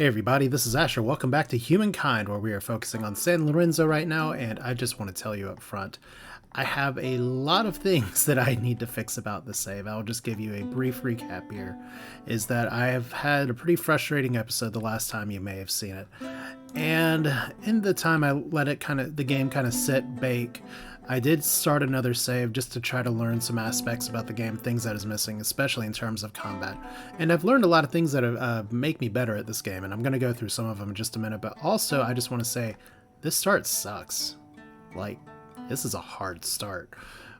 Hey everybody, this is Asher. Welcome back to Humankind, where we are focusing on San Lorenzo right now, and I just want to tell you up front, I have a lot of things that I need to fix about the save. I'll just give you a brief recap here, is that I have had a pretty frustrating episode the last time you may have seen it. And in the time I let the game kind of sit, bake, I did start another save just to try to learn some aspects about the game, things that is missing, especially in terms of combat. And I've learned a lot of things that make me better at this game, and I'm going to go through some of them in just a minute. But also, I just want to say, this start sucks. Like, this is a hard start.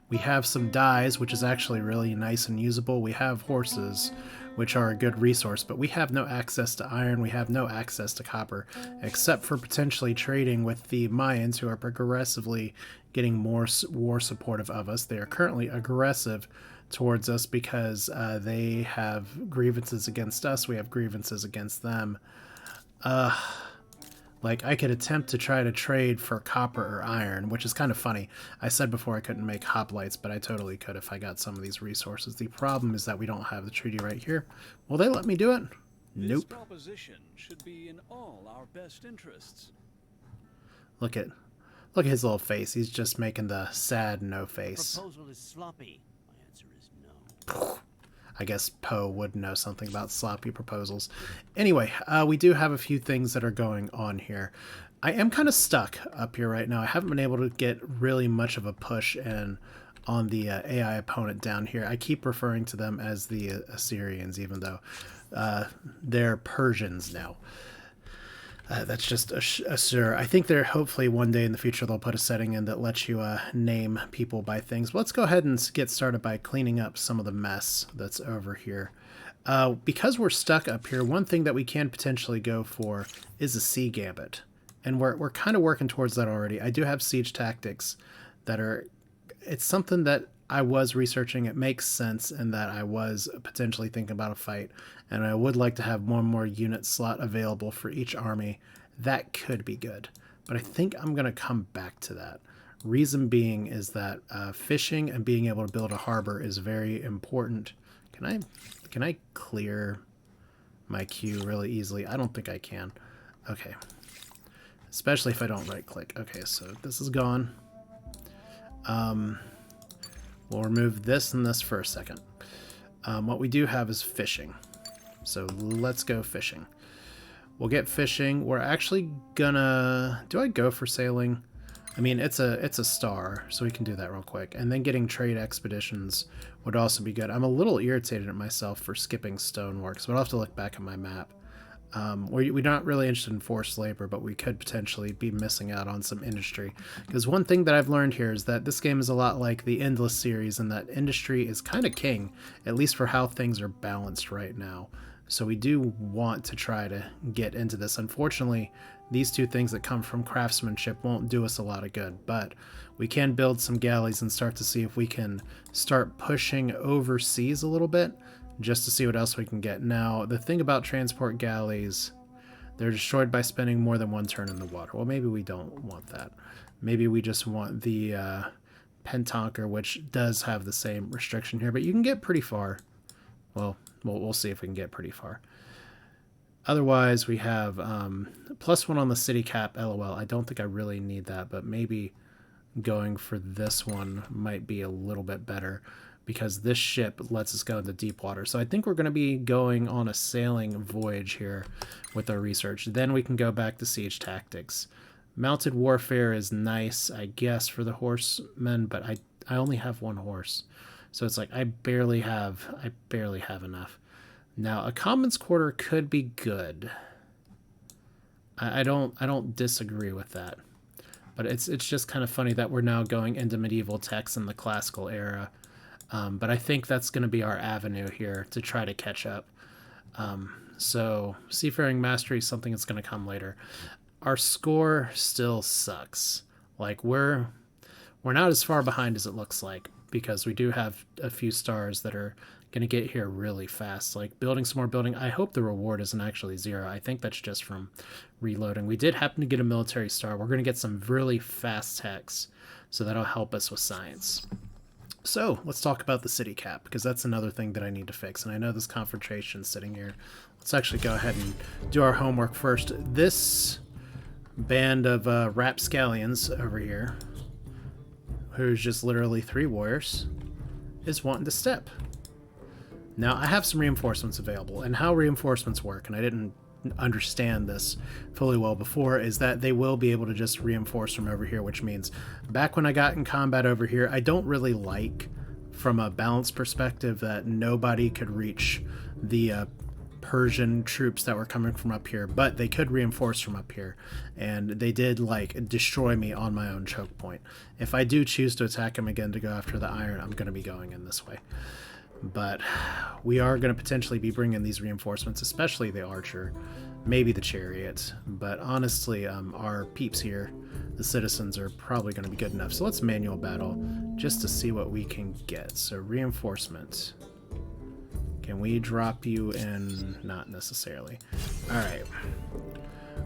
We have some dyes, which is actually really nice and usable. We have horses, which are a good resource, but we have no access to iron, we have no access to copper, except for potentially trading with the Mayans, who are progressively getting more war supportive of us. They are currently aggressive towards us because they have grievances against us, we have grievances against them. Like, I could attempt to try to trade for copper or iron, which is kind of funny. I said before I couldn't make hoplites, but I totally could if I got some of these resources. The problem is that we don't have the treaty right here. Will they let me do it? Nope. This proposition should be in all our best interests. Look at his little face. He's just making the sad no face. The proposal is sloppy. My answer is no. I guess Poe would know something about sloppy proposals. Anyway, we do have a few things that are going on here. I am kind of stuck up here right now. I haven't been able to get really much of a push in on the AI opponent down here. I keep referring to them as the Assyrians, even though they're Persians now. That's just a sure. I think they're hopefully one day in the future they'll put a setting in that lets you name people by things. But let's go ahead and get started by cleaning up some of the mess that's over here. Because we're stuck up here, one thing that we can potentially go for is a sea gambit. And we're kind of working towards that already. I do have siege tactics that are... It's something that I was researching. It makes sense in that I was potentially thinking about a fight, and I would like to have one more unit slot available for each army. That could be good, but I think I'm going to come back to that. Reason being is that fishing and being able to build a harbor is very important. Can I clear my queue really easily? I don't think I can. Okay. Especially if I don't right click. Okay, so this is gone. We'll remove this and this for a second. What we do have is fishing. So let's go fishing. We'll get fishing. We're actually gonna... Do I go for sailing? I mean, it's a star, so we can do that real quick. And then getting trade expeditions would also be good. I'm a little irritated at myself for skipping stonework, so I'll have to look back at my map. We're not really interested in forced labor, but we could potentially be missing out on some industry. Because one thing that I've learned here is that this game is a lot like the Endless series, and that industry is kind of king, at least for how things are balanced right now. So we do want to try to get into this. Unfortunately, these two things that come from craftsmanship won't do us a lot of good, but we can build some galleys and start to see if we can start pushing overseas a little bit, just to see what else we can get. Now, the thing about transport galleys, they're destroyed by spending more than one turn in the water. Well, maybe we don't want that. Maybe we just want the pentanker, which does have the same restriction here, but you can get pretty far. Well, we'll see if we can get pretty far. Otherwise, we have +1 on the city cap, LOL. I don't think I really need that, but maybe going for this one might be a little bit better, because this ship lets us go into deep water. So I think we're going to be going on a sailing voyage here with our research. Then we can go back to siege tactics. Mounted warfare is nice, I guess, for the horsemen, but I only have one horse. So it's like I barely have enough. Now, a commons quarter could be good. I don't disagree with that. But it's just kind of funny that we're now going into medieval texts in the classical era. But I think that's going to be our avenue here to try to catch up. So Seafaring Mastery is something that's going to come later. Our score still sucks. Like, we're not as far behind as it looks like, because we do have a few stars that are going to get here really fast. Like, building some more building. I hope the reward isn't actually 0. I think that's just from reloading. We did happen to get a military star. We're going to get some really fast techs, so that'll help us with science. So let's talk about the city cap, because that's another thing that I need to fix. And I know this confrontation's sitting here. Let's actually go ahead and do our homework first. This band of rapscallions over here, who's just literally 3 warriors, is wanting to step. Now, I have some reinforcements available, and how reinforcements work, and I didn't understand this fully well before, is that they will be able to just reinforce from over here, which means back when I got in combat over here, I don't really like, from a balance perspective, that nobody could reach the Persian troops that were coming from up here, but they could reinforce from up here, and they did like destroy me on my own choke point. If I do choose to attack them again to go after the iron, I'm going to be going in this way. But we are going to potentially be bringing these reinforcements, especially the archer, maybe the chariot. But honestly, our peeps here, the citizens, are probably going to be good enough. So let's manual battle just to see what we can get. So reinforcement. Can we drop you in? Not necessarily. All right.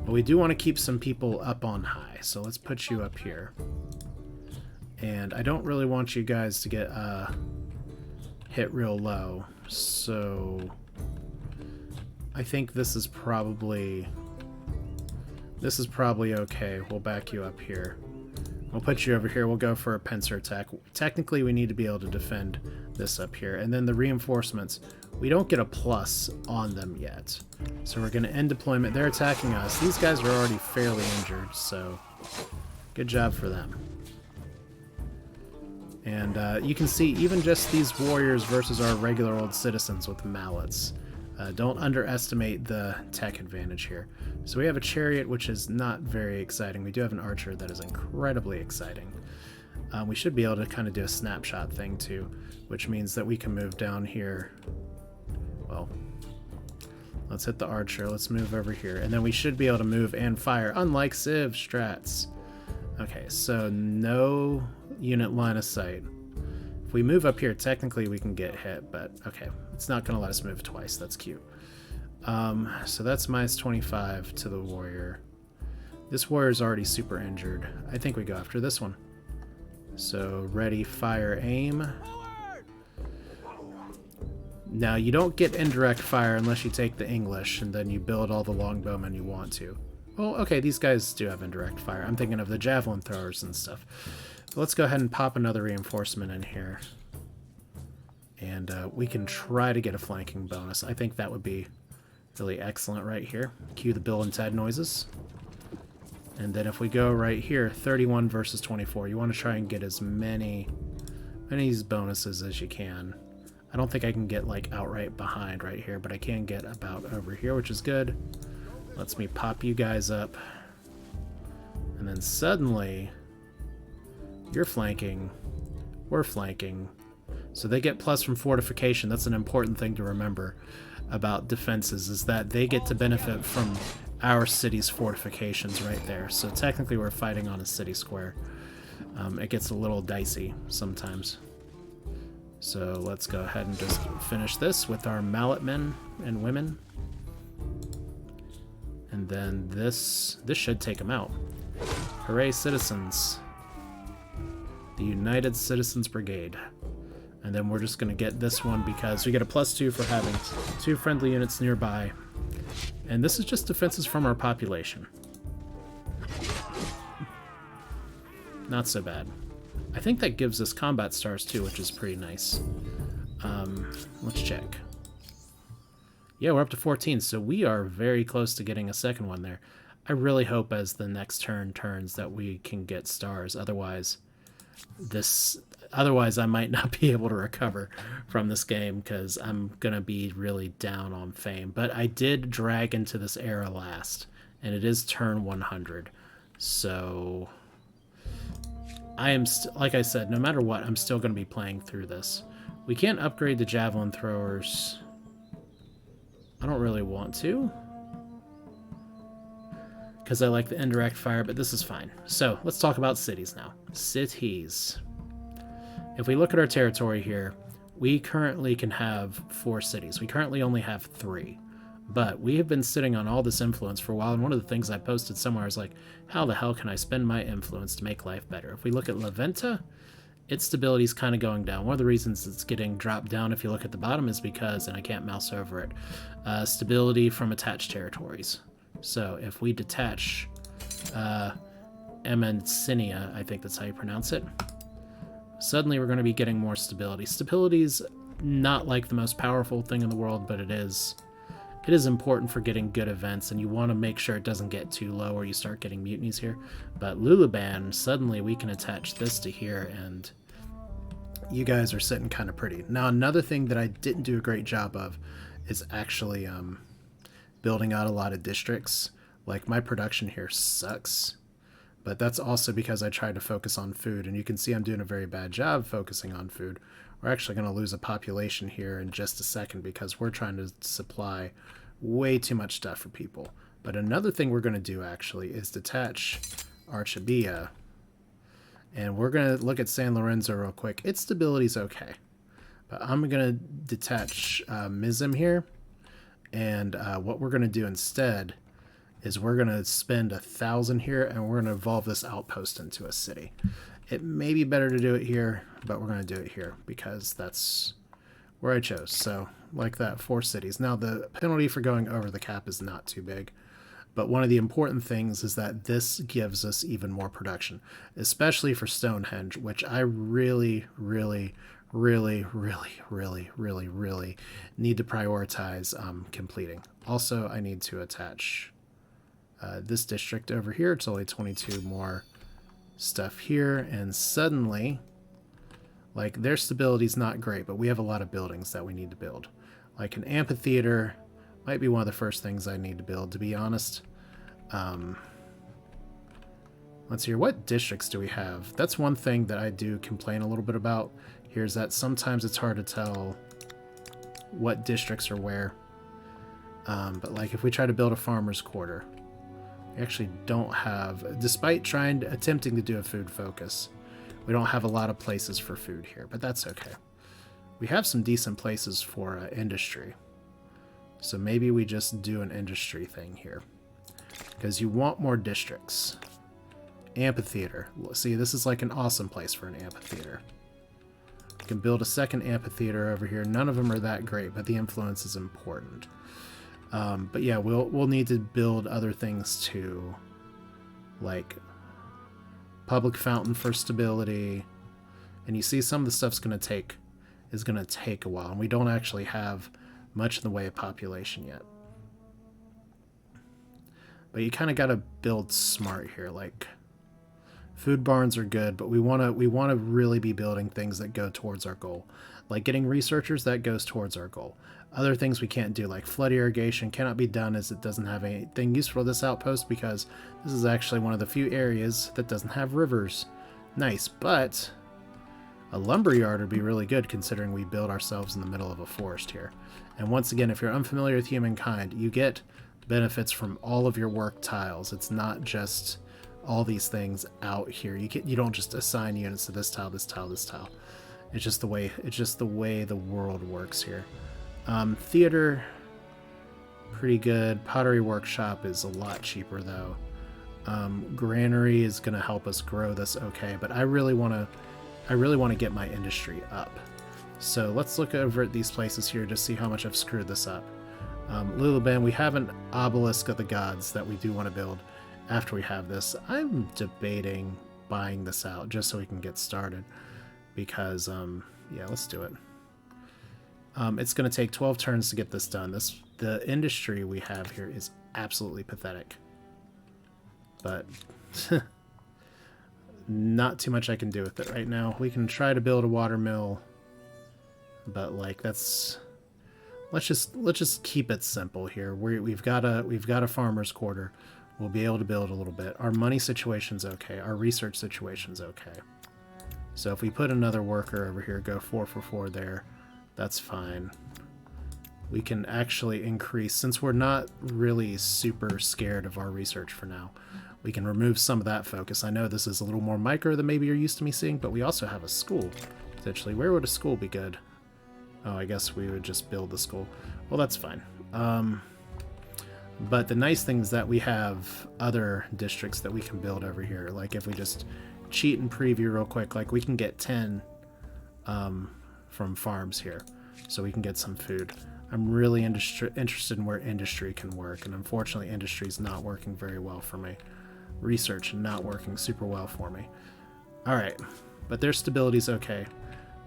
Well, we do want to keep some people up on high. So let's put you up here. And I don't really want you guys to get... hit real low, so I think this is probably okay. We'll back you up here. We'll put you over here. We'll go for a pincer attack. Technically, we need to be able to defend this up here, and then the reinforcements, we don't get a plus on them yet, so we're going to end deployment. They're attacking us. These guys are already fairly injured, so good job for them. And you can see even just these warriors versus our regular old citizens with mallets. Don't underestimate the tech advantage here. So we have a chariot, which is not very exciting. We do have an archer that is incredibly exciting. We should be able to kind of do a snapshot thing too, which means that we can move down here. Well, let's hit the archer. Let's move over here. And then we should be able to move and fire, unlike Civ strats. Okay, so no unit line of sight. If we move up here, technically we can get hit, but okay, it's not going to let us move twice. That's cute. So that's minus 25 to the warrior. This warrior's already super injured. I think we go after this one. So ready, fire, aim. Now, you don't get indirect fire unless you take the English, and then you build all the longbowmen you want to. Well, okay, these guys do have indirect fire. I'm thinking of the javelin throwers and stuff. But let's go ahead and pop another reinforcement in here. And we can try to get a flanking bonus. I think that would be really excellent right here. Cue the Bill and Ted noises. And then if we go right here, 31 versus 24, you want to try and get as many of these bonuses as you can. I don't think I can get like outright behind right here, but I can get about over here, which is good. Lets me pop you guys up. And then suddenly, you're flanking, we're flanking. So they get plus from fortification. That's an important thing to remember about defenses, is that they get to benefit from our city's fortifications right there. So technically we're fighting on a city square. It gets a little dicey sometimes. So let's go ahead and just finish this with our mallet men and women. And then this should take them out. Hooray, citizens. The United Citizens Brigade. And then we're just going to get this one because we get a +2 for having 2 friendly units nearby. And this is just defenses from our population. Not so bad. I think that gives us combat stars too, which is pretty nice. Let's check. Yeah, we're up to 14, so we are very close to getting a second one there. I really hope as the next turn turns that we can get stars. Otherwise I might not be able to recover from this game because I'm going to be really down on fame. But I did drag into this era last, and it is turn 100. So I am, like I said, no matter what, I'm still going to be playing through this. We can't upgrade the javelin throwers. I don't really want to, because I like the indirect fire, but this is fine. So let's talk about cities now. Cities. If we look at our territory here, we currently can have 4 cities. We currently only have 3, but we have been sitting on all this influence for a while, and one of the things I posted somewhere is like, how the hell can I spend my influence to make life better? If we look at La Venta, its stability is kind of going down. One of the reasons it's getting dropped down, if you look at the bottom, is because, and I can't mouse over it, stability from attached territories. So if we detach Emancinia, I think that's how you pronounce it, suddenly we're going to be getting more stability. Stability's not like the most powerful thing in the world, but it is important for getting good events, and you want to make sure it doesn't get too low or you start getting mutinies here. But Luluban, suddenly we can attach this to here, and you guys are sitting kind of pretty. Now, another thing that I didn't do a great job of is actually building out a lot of districts. Like, my production here sucks, but that's also because I tried to focus on food, and you can see I'm doing a very bad job focusing on food. We're actually going to lose a population here in just a second because we're trying to supply way too much stuff for people. But another thing we're going to do actually is detach Archibia. And we're going to look at San Lorenzo real quick. Its stability's okay. But I'm going to detach Mizim here. And what we're going to do instead is we're going to spend 1,000 here, and we're going to evolve this outpost into a city. It may be better to do it here, but we're going to do it here because that's where I chose. So, like that, 4 cities. Now, the penalty for going over the cap is not too big, but one of the important things is that this gives us even more production, especially for Stonehenge, which I really, really, really, really, really, really, really need to prioritize completing. Also, I need to attach this district over here. It's only 22 more stuff here, and suddenly, like, their stability is not great, but we have a lot of buildings that we need to build. Like an amphitheater might be one of the first things I need to build, to be honest. Let's hear, what districts do we have? That's one thing that I do complain a little bit about here, is that sometimes it's hard to tell what districts are where. But like, if we try to build a farmer's quarter, we actually don't have, despite attempting to do a food focus, we don't have a lot of places for food here, but that's okay. We have some decent places for industry. So maybe we just do an industry thing here, because you want more districts. Amphitheater. See, this is like an awesome place for an amphitheater. You can build a second amphitheater over here. None of them are that great, but the influence is important. But yeah, we'll need to build other things too, like public fountain for stability. And you see, some of the stuff's gonna take a while, and we don't actually have much in the way of population yet. But you kind of got to build smart here. Like, food barns are good, but we want to really be building things that go towards our goal. Like getting researchers, that goes towards our goal. Other things we can't do, like flood irrigation, cannot be done as it doesn't have anything useful for this outpost, because this is actually one of the few areas that doesn't have rivers. Nice, but a lumberyard would be really good considering we build ourselves in the middle of a forest here. And once again, if you're unfamiliar with Humankind, you get benefits from all of your work tiles. It's not just all these things out here. You don't just assign units to this tile, this tile, this tile. It's just the way the world works here. Theater, pretty good. Pottery workshop is a lot cheaper though. Granary is going to help us grow this okay, but I really want to get my industry up. So let's look over at these places here to see how much I've screwed this up. Luluban, we have an obelisk of the gods that we do want to build after we have this. I'm debating buying this out just so we can get started, because yeah, let's do it. It's going to take 12 turns to get this done. The industry we have here is absolutely pathetic, but not too much I can do with it right now. We can try to build a water mill, but like, let's just keep it simple here. We've got a farmer's quarter. We'll be able to build a little bit. Our money situation's okay. Our research situation's okay. So if we put another worker over here, go 4 for 4 there, that's fine. We can actually increase, since we're not really super scared of our research for now, we can remove some of that focus. I know this is a little more micro than maybe you're used to me seeing, but we also have a school, potentially. Where would a school be good? Oh, I guess we would just build the school. Well, that's fine. But the nice thing is that we have other districts that we can build over here. Like if we just cheat and preview real quick. Like, we can get 10 from farms here, so we can get some food. I'm really interested in where industry can work, and unfortunately industry's not working very well for me. Research not working super well for me. Alright, but their stability's okay.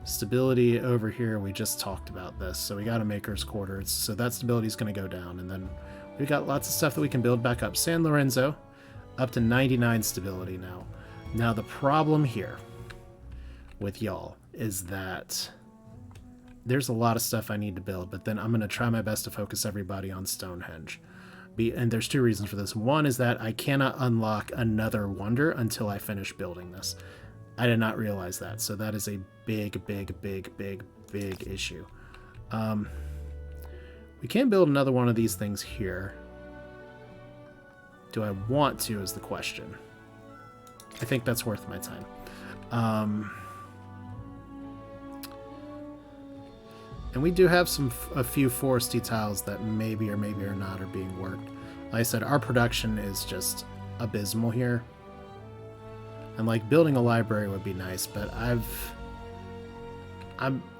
Stability over here, we just talked about this, so we got a maker's quarters, so that stability's going to go down, and then we got lots of stuff that we can build back up. San Lorenzo, up to 99 stability now. Now the problem here with y'all is that there's a lot of stuff I need to build, but then I'm going to try my best to focus everybody on Stonehenge. And there's two reasons for this. One is that I cannot unlock another wonder until I finish building this. I did not realize that, so that is a big issue. We can build another one of these things here. Do I want to is the question. I think that's worth my time. And we do have a few foresty tiles that maybe or maybe are not are being worked. Like I said, our production is just abysmal here. And like building a library would be nice, but I'm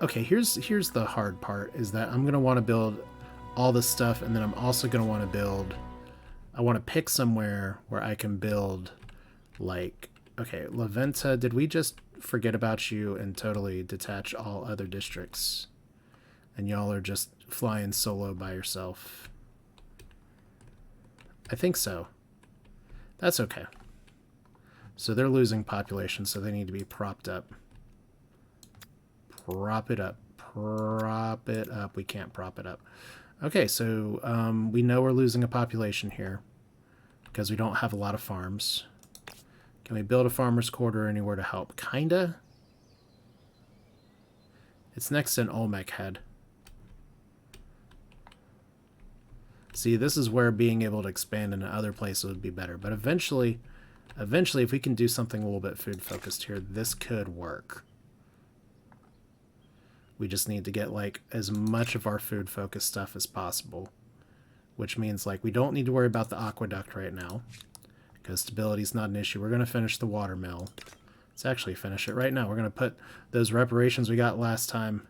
okay, here's the hard part, is that I'm gonna want to build all this stuff, and then I'm also gonna want to I want to pick somewhere where I can build, like, okay, La Venta, did we just forget about you and totally detach all other districts? And y'all are just flying solo by yourself? I think so. That's okay. So they're losing population, so they need to be propped up. Prop it up. Prop it up. We can't prop it up. Okay, so we know we're losing a population here because we don't have a lot of farms. Can we build a farmer's quarter anywhere to help? Kinda. It's next to an Olmec head. See, this is where being able to expand into other places would be better. But eventually, if we can do something a little bit food-focused here, this could work. We just need to get, like, as much of our food-focused stuff as possible. Which means, like, we don't need to worry about the aqueduct right now, because stability is not an issue. We're going to finish the water mill. Let's actually finish it right now. We're going to put those reparations we got last time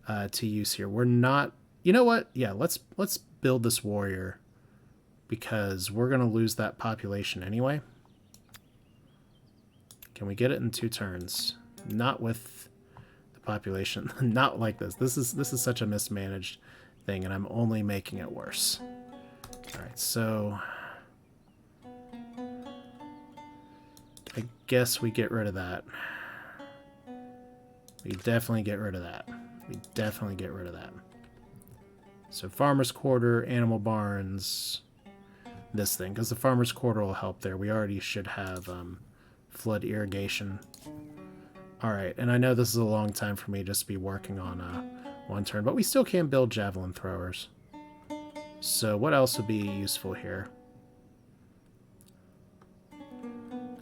to use here. We're not... You know what? Yeah, let's build this warrior, because we're going to lose that population anyway. Can we get it in 2 turns? Not with the population. Not like this. This is such a mismanaged thing, and I'm only making it worse. Alright, so I guess we get rid of that. We definitely get rid of that. We definitely get rid of that. So farmer's quarter, animal barns, this thing, because the farmer's quarter will help there. We already should have flood irrigation. Alright, and I know this is a long time for me just to be working on one turn, but we still can build javelin throwers. So what else would be useful here?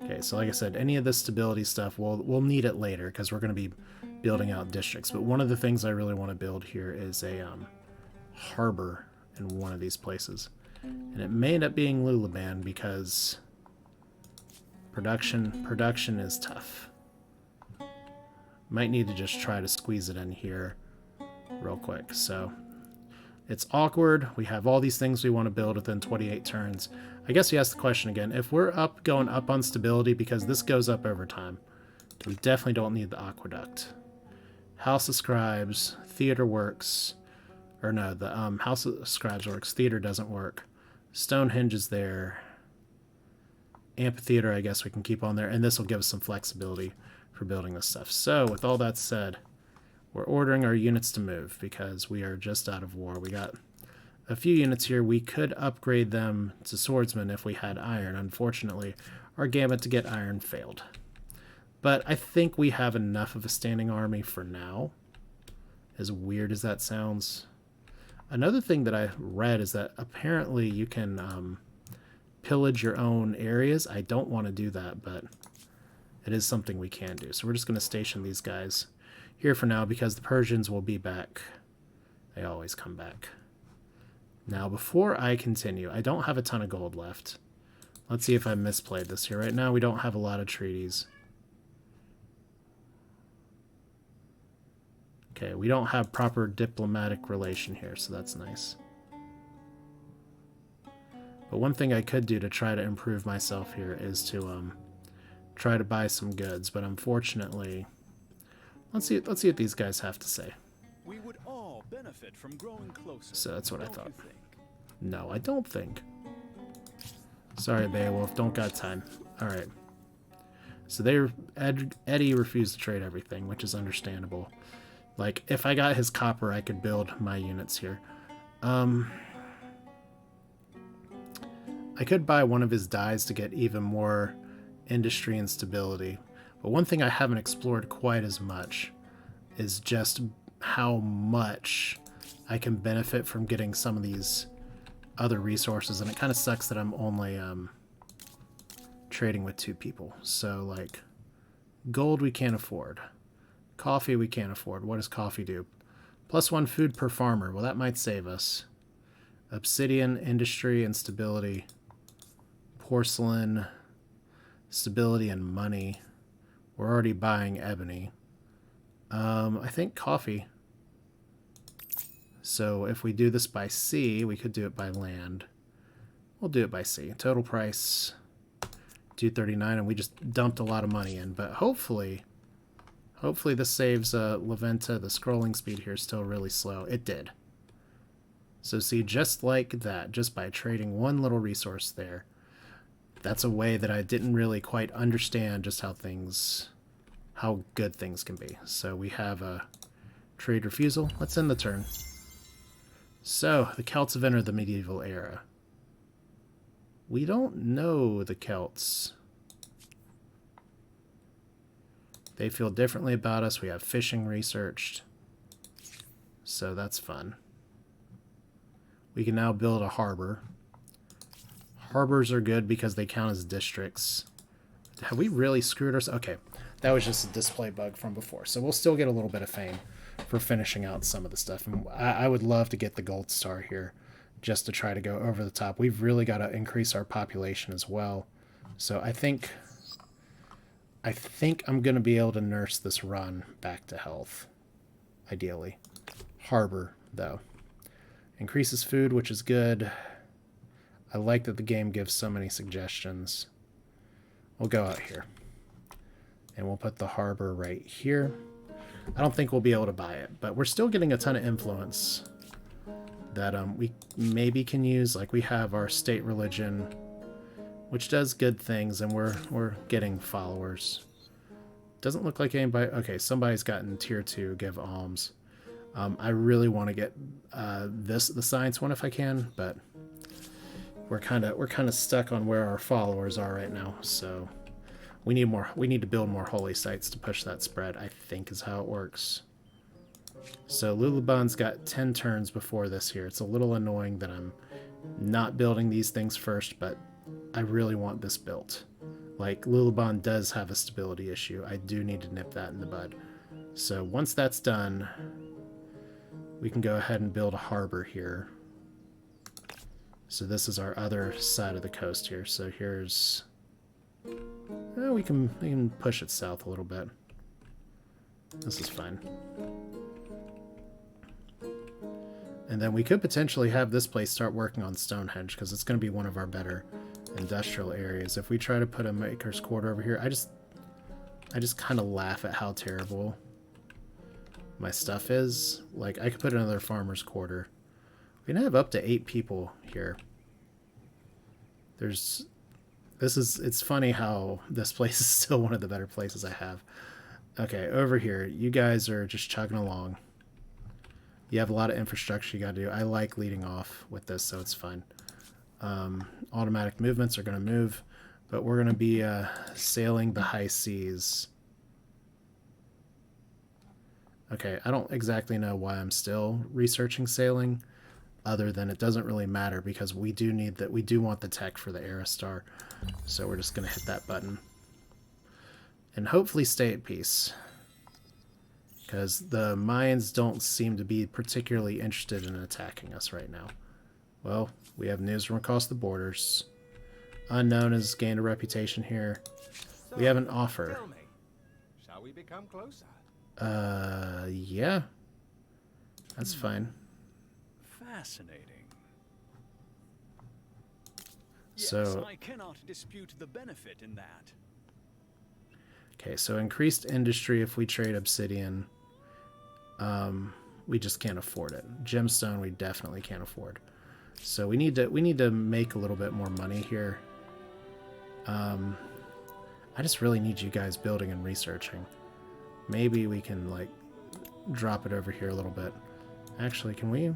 Okay, so like I said, any of this stability stuff, we'll need it later, because we're going to be building out districts. But one of the things I really want to build here is a harbor in one of these places. And it may end up being Lulaban, because production is tough. Might need to just try to squeeze it in here real quick. So it's awkward. We have all these things we want to build within 28 turns. I guess we ask the question again. If we're going up on stability, because this goes up over time, we definitely don't need the aqueduct. House of Scribes, theater works. Or no, the House of Scribes works. Theater doesn't work. Stonehenge is there. Amphitheater, I guess we can keep on there. And this will give us some flexibility for building this stuff. So, with all that said, we're ordering our units to move, because we are just out of war. We got a few units here. We could upgrade them to swordsmen if we had iron. Unfortunately, our Gambit to get iron failed. But I think we have enough of a standing army for now. As weird as that sounds. Another thing that I read is that apparently you can pillage your own areas. I don't want to do that, but it is something we can do. So we're just going to station these guys here for now, because the Persians will be back. They always come back. Now, before I continue, I don't have a ton of gold left. Let's see if I misplayed this here. Right now, we don't have a lot of treaties. Okay, we don't have proper diplomatic relation here, so that's nice. But one thing I could do to try to improve myself here is to try to buy some goods, but unfortunately, let's see what these guys have to say. We would all benefit from growing closer. So that's what I don't thought. you think? No, I don't think. Sorry, Beowulf, don't got time. All right. So Eddie refused to trade everything, which is understandable. Like, if I got his copper, I could build my units here. I could buy one of his dyes to get even more industry and stability. But one thing I haven't explored quite as much is just how much I can benefit from getting some of these other resources. And it kind of sucks that I'm only trading with 2 people. So, like, gold we can't afford. Coffee we can't afford. What does coffee do? +1 food per farmer. Well, that might save us. Obsidian, industry, and stability. Porcelain, stability, and money. We're already buying ebony. I think coffee. So if we do this by sea, we could do it by land. We'll do it by sea. Total price, 239, and we just dumped a lot of money in. But hopefully this saves Leventa. The scrolling speed here is still really slow. It did. So see, just like that, just by trading one little resource there, that's a way that I didn't really quite understand just how good things can be. So we have a trade refusal. Let's end the turn. So, the Celts have entered the medieval era. We don't know the Celts. They feel differently about us. We have fishing researched. So that's fun. We can now build a harbor. Harbors are good because they count as districts. Have we really screwed ourselves? Okay, that was just a display bug from before. So we'll still get a little bit of fame for finishing out some of the stuff. And I would love to get the gold star here just to try to go over the top. We've really got to increase our population as well. So I think I'm going to be able to nurse this run back to health, ideally. Harbor, though. Increases food, which is good. I like that the game gives so many suggestions. We'll go out here. And we'll put the harbor right here. I don't think we'll be able to buy it, but we're still getting a ton of influence that we maybe can use. Like, we have our state religion, which does good things, and we're getting followers. Doesn't look like anybody... Okay, somebody's gotten tier 2, give alms. I really want to get the science one if I can, but we're kind of stuck on where our followers are right now, so... We need to build more holy sites to push that spread, I think is how it works. So Lulubon's got 10 turns before this here. It's a little annoying that I'm not building these things first, but I really want this built. Like, Lulubon does have a stability issue. I do need to nip that in the bud. So once that's done, we can go ahead and build a harbor here. So this is our other side of the coast here. So here's... we can push it south a little bit. This is fine. And then we could potentially have this place start working on Stonehenge, because it's going to be one of our better industrial areas. If we try to put a maker's quarter over here, I just kind of laugh at how terrible my stuff is. Like, I could put another farmer's quarter. We can have up to 8 people here. It's funny how this place is still one of the better places I have. Okay, over here, you guys are just chugging along. You have a lot of infrastructure you got to do. I like leading off with this, so it's fine. Automatic movements are going to move, but we're going to be sailing the high seas. Okay, I don't exactly know why I'm still researching sailing, other than it doesn't really matter because we do need that. We do want the tech for the Aerostar, so we're just going to hit that button and hopefully stay at peace, because the Mayans don't seem to be particularly interested in attacking us right now. Well, we have news from across the borders. Unknown has gained a reputation here. So, we have an offer. tell me, shall we become closer? Yeah. That's fine. Fascinating. So, Yes, I cannot dispute the benefit in that. okay, so increased industry if we trade obsidian. We just can't afford it. Gemstone we definitely can't afford. So we need to make a little bit more money here. I just really need you guys building and researching. Maybe we can like drop it over here a little bit. Actually, can we?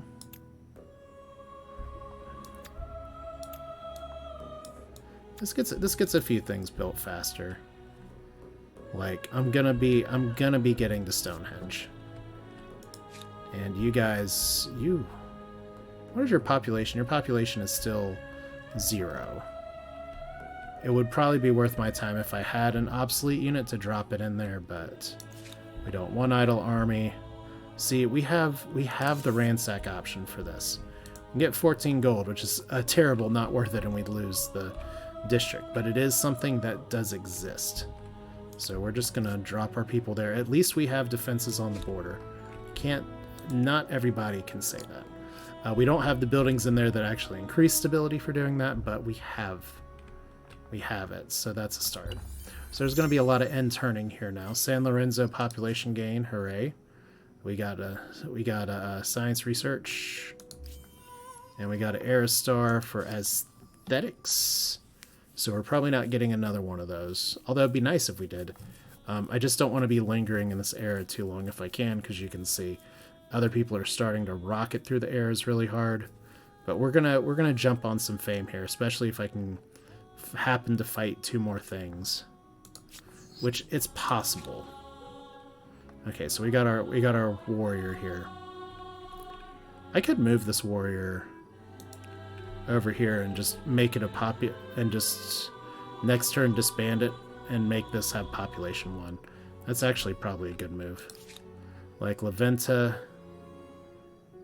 This gets a few things built faster. Like I'm gonna be getting to Stonehenge. And you guys, what is your population? Your population is still 0. It would probably be worth my time if I had an obsolete unit to drop it in there, but we don't. One idle army. See, we have the ransack option for this. We can get 14 gold, which is a terrible, not worth it, and we'd lose the district. But it is something that does exist. So we're just gonna drop our people there. At least we have defenses on the border. Not everybody can say that. We don't have the buildings in there that actually increase stability for doing that, but we have it, so that's a start. So there's going to be a lot of end turning here now. San Lorenzo population gain, hooray! We got a science research, and we got an Aristar for aesthetics. So we're probably not getting another one of those. Although it'd be nice if we did. I just don't want to be lingering in this era too long if I can, because you can see other people are starting to rocket through the eras really hard. But we're gonna jump on some fame here, especially if I can happen to fight 2 more things, which it's possible. Okay, so we got our warrior here. I could move this warrior over here and just make it a and just next turn disband it and make this have population 1. That's actually probably a good move. Like Leventa,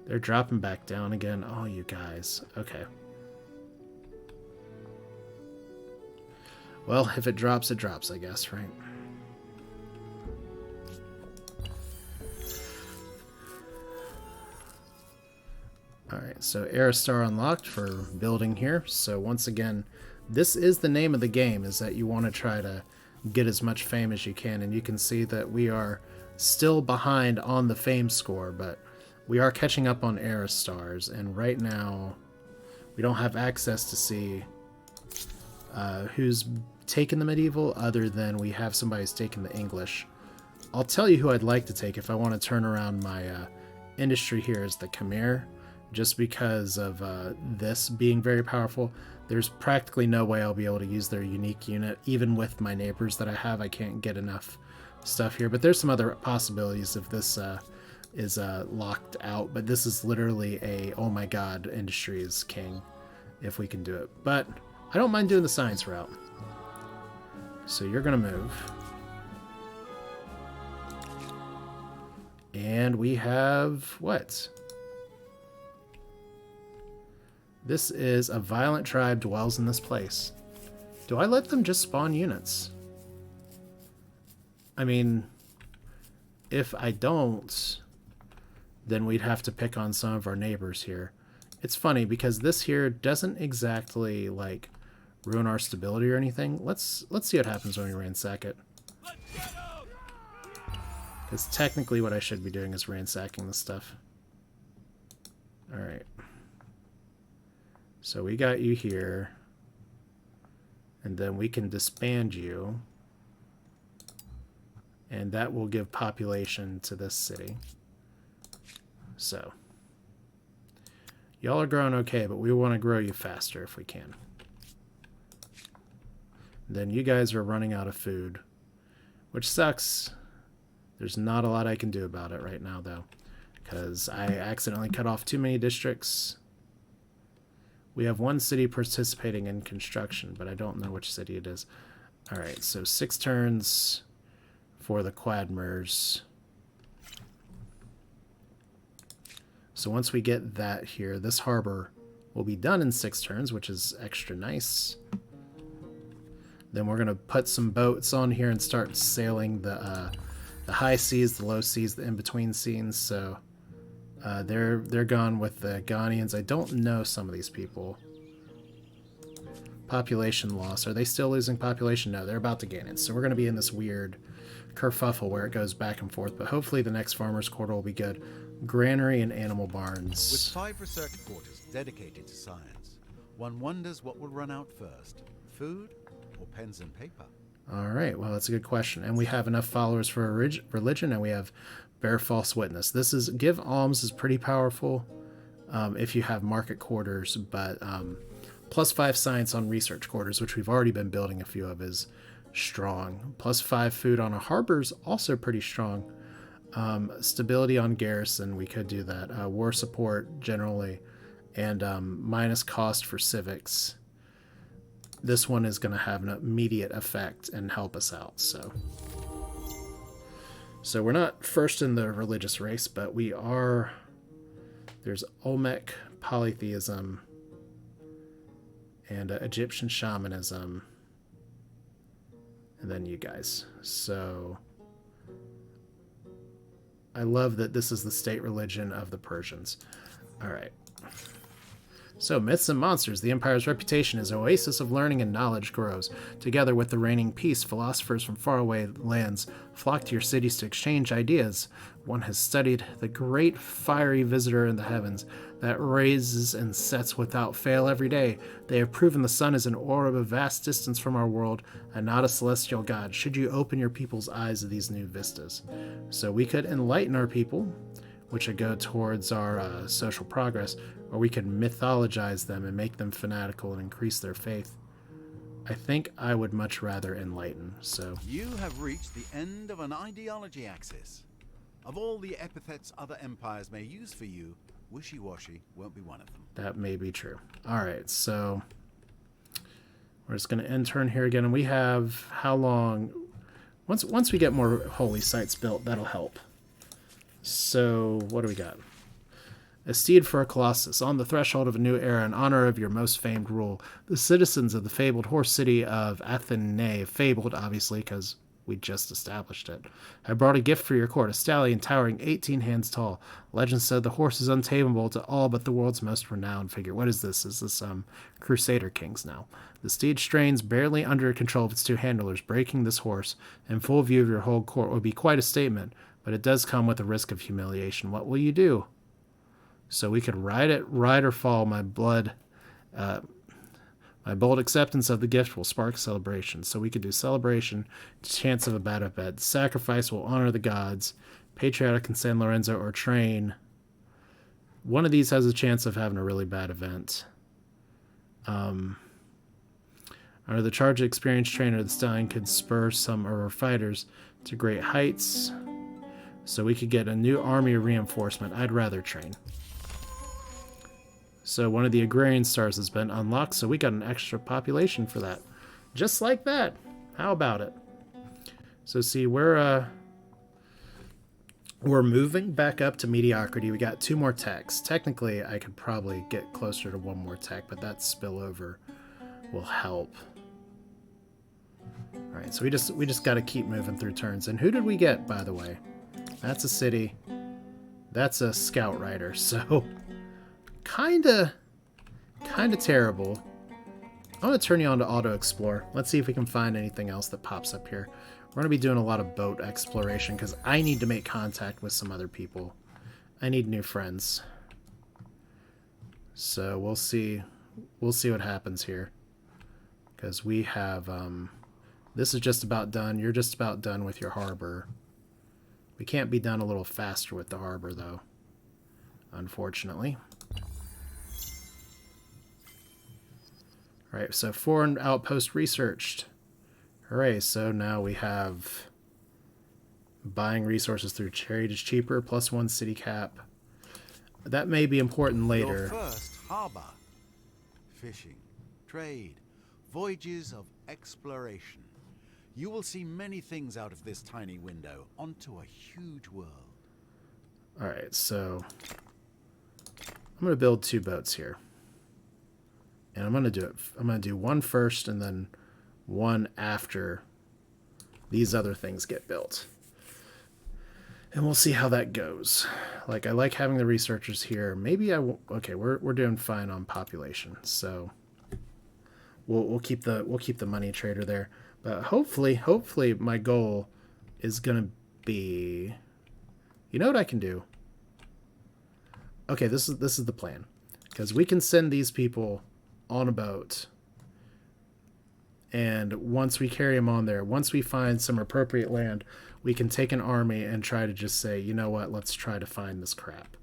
they're dropping back down again. Oh, you guys. Okay. Well, if it drops, I guess, right? Alright, so Aristar unlocked for building here. So once again, this is the name of the game, is that you want to try to get as much fame as you can. And you can see that we are still behind on the fame score, but we are catching up on Aristars. And right now, we don't have access to see who's taken the medieval, other than we have somebody who's taken the English. I'll tell you who I'd like to take if I want to turn around my industry here is the Khmer, just because of this being very powerful. There's practically no way I'll be able to use their unique unit. Even with my neighbors that I have, I can't get enough stuff here. But there's some other possibilities if this is locked out. But this is literally a, oh my god, industry is king if we can do it. But I don't mind doing the science route. So you're going to move. And we have what? This is a violent tribe dwells in this place. Do I let them just spawn units? I mean, if I don't, then we'd have to pick on some of our neighbors here. It's funny because this here doesn't exactly like ruin our stability or anything. Let's see what happens when we ransack it. Because technically what I should be doing is ransacking this stuff. Alright. So we got you here. And then we can disband you. And that will give population to this city. So. Y'all are growing okay, but we want to grow you faster if we can. Then you guys are running out of food. Which sucks. There's not a lot I can do about it right now, though. Because I accidentally cut off too many districts. We have one city participating in construction, but I don't know which city it is. Alright, so 6 turns for the Quadmers. So once we get that here, this harbor will be done in 6 turns, which is extra nice. Then we're going to put some boats on here and start sailing the high seas, the low seas, the in-between seas. So They're gone with the Ghanaians. I don't know some of these people. Population loss. Are they still losing population? No, they're about to gain it. So we're going to be in this weird kerfuffle where it goes back and forth. But hopefully the next farmer's quarter will be good. Granary and animal barns. With 5 research quarters dedicated to science, one wonders what will run out first, food or pens and paper? All right, well, that's a good question. And we have enough followers for a religion, and we have bear false witness. This is, give alms is pretty powerful if you have market quarters, but +5 science on research quarters, which we've already been building a few of, is strong. +5 food on a harbor is also pretty strong. Stability on garrison, we could do that. War support generally, and minus cost for civics. This one is going to have an immediate effect and help us out. So we're not first in the religious race, but we are. There's Olmec polytheism and Egyptian shamanism, and then you guys. So I love that this is the state religion of the Persians. All right. So, myths and monsters. The Empire's reputation as an oasis of learning and knowledge grows. Together with the reigning peace, philosophers from faraway lands flock to your cities to exchange ideas. One has studied the great fiery visitor in the heavens that rises and sets without fail every day. They have proven the sun is an orb of vast distance from our world and not a celestial god. Should you open your people's eyes to these new vistas? So we could enlighten our people, which would go towards our social progress, or we could mythologize them and make them fanatical and increase their faith. I think I would much rather enlighten, so... You have reached the end of an ideology axis. Of all the epithets other empires may use for you, wishy-washy won't be one of them. That may be true. Alright, so... we're just going to intern here again, and we have... how long... Once we get more holy sites built, that'll help. So, what do we got? A steed for a colossus, on the threshold of a new era in honor of your most famed rule. The citizens of the fabled horse city of Athene, fabled, obviously, because we just established it, have brought a gift for your court, a stallion towering 18 hands tall. Legend said the horse is untamable to all but the world's most renowned figure. What is this? Is this Crusader Kings now? The steed strains barely under control of its 2 handlers. Breaking this horse in full view of your whole court would be quite a statement, but it does come with a risk of humiliation. What will you do? So we could ride or fall. My bold acceptance of the gift will spark celebration. So we could do celebration, chance of a bad event. Sacrifice will honor the gods. Patriotic in San Lorenzo or train. One of these has a chance of having a really bad event. Under the charge of experienced trainer, the stallion could spur some of our fighters to great heights. So we could get a new army reinforcement. I'd rather train. So one of the agrarian stars has been unlocked, so we got an extra population for that. Just like that. How about it? So see, we're moving back up to mediocrity. We got 2 more techs. Technically, I could probably get closer to 1 more tech, but that spillover will help. All right, so we just got to keep moving through turns. And who did we get, by the way? That's a city. That's a scout rider. So kinda terrible. I'm gonna turn you on to auto explore. Let's see if we can find anything else that pops up here. We're gonna be doing a lot of boat exploration because I need to make contact with some other people. I need new friends. So we'll see what happens here. Because we have this is just about done. You're just about done with your harbor. We can't be done a little faster with the harbor though, unfortunately. Alright, so foreign outpost researched. Hooray, so now we have buying resources through trade is cheaper, +1 city cap. That may be important later. Your first harbor. Fishing, trade, voyages of exploration. You will see many things out of this tiny window onto a huge world. Alright, so I'm going to build 2 boats here. And I'm going to do 1 first and then 1 after these other things get built. And we'll see how that goes. Like, I like having the researchers here. Maybe I won't. Okay, we're doing fine on population, so we'll keep the money trader there. But hopefully my goal is gonna be. You know what I can do? Okay, this is the plan, because we can send these people on a boat, and once we carry them on there, once we find some appropriate land, we can take an army and try to just say, you know what, let's try to find this crap.